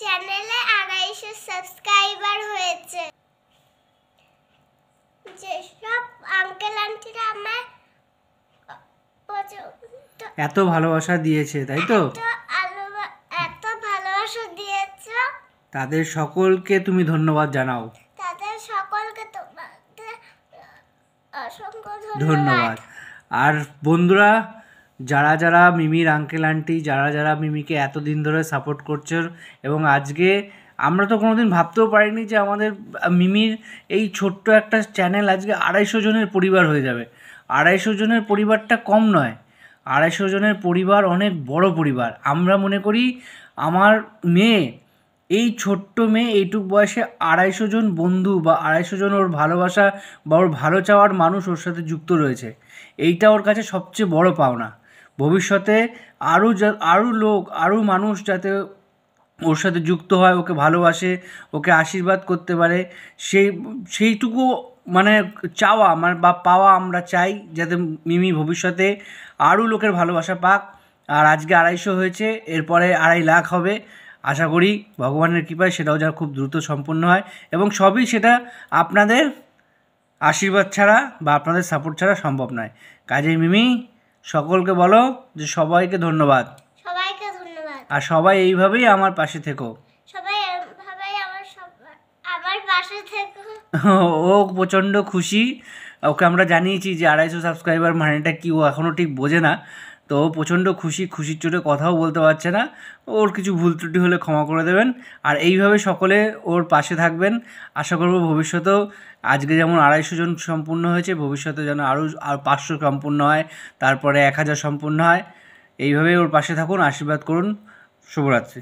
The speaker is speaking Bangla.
চ্যানেলে 250 সাবস্ক্রাইবার হয়েছে। যেসব আঙ্কেল আন্টিরা আমার এত ভালোবাসা দিয়েছে, তাই তো? এত ভালোবাসা দিয়েছে, তাদের সকলকে তুমি ধন্যবাদ জানাও। তাদের সকলকে তোমাদের অসংখ্য ধন্যবাদ। আর বন্ধুরা, যারা যারা মিমির আঙ্কেল আন্টি যারা মিমিকে এতদিন ধরে সাপোর্ট করছে, এবং আজকে আমরা তো কোনোদিন ভাবতেও পারিনি যে আমাদের মিমির এই ছোট্ট একটা চ্যানেল আজকে 250 জনের পরিবার হয়ে যাবে। 250 জনের পরিবারটা কম নয়, 250 জনের পরিবার অনেক বড় পরিবার। আমরা মনে করি আমার মেয়ে, এই ছোট্ট মেয়ে, এইটুক বয়সে 250 জন বন্ধু বা 250 জন ওর ভালোবাসা বা ওর ভালো চাওয়ার মানুষ ওর সাথে যুক্ত রয়েছে। এইটা ওর কাছে সবচেয়ে বড় পাওনা। ভবিষ্যতে আরও লোক, আরও মানুষ যাতে ওর সাথে যুক্ত হয়, ওকে ভালোবাসে, ওকে আশীর্বাদ করতে পারে, সেইটুকু মানে চাওয়া বা পাওয়া আমরা চাই, যাতে মিমি ভবিষ্যতে আরও লোকের ভালোবাসা পাক। আর আজকে 250 হয়েছে, এরপরে 2.5 লাখ হবে। আশা করি ভগবানের কৃপায় সেটাও যেন খুব দ্রুত সম্পন্ন হয়, এবং সবই সেটা আপনাদের আশীর্বাদ ছাড়া বা আপনাদের সাপোর্ট ছাড়া সম্ভব নয়। কাজেই মিমি, সকলকে বলো যে সবাইকে ধন্যবাদ, আর সবাই এইভাবেই আমার পাশে থেকো। ও প্রচণ্ড খুশি, ওকে আমরা জানিয়েছি যে 250 সাবস্ক্রাইবার মানেটা কি, ও এখনও ঠিক বোঝে না। তো ও প্রচণ্ড খুশির চোটে কথাও বলতে পারছে না। ওর কিছু ভুল ত্রুটি হলে ক্ষমা করে দেবেন, আর এইভাবে সকলে ওর পাশে থাকবেন। আশা করব ভবিষ্যতেও আজকে যেমন 250 জন সম্পূর্ণ হয়েছে, ভবিষ্যতে যেন আরও 500 সম্পূর্ণ হয়, তারপরে 1000 সম্পূর্ণ হয়। এইভাবেই ওর পাশে থাকুন, আশীর্বাদ করুন। শুভরাত্রি।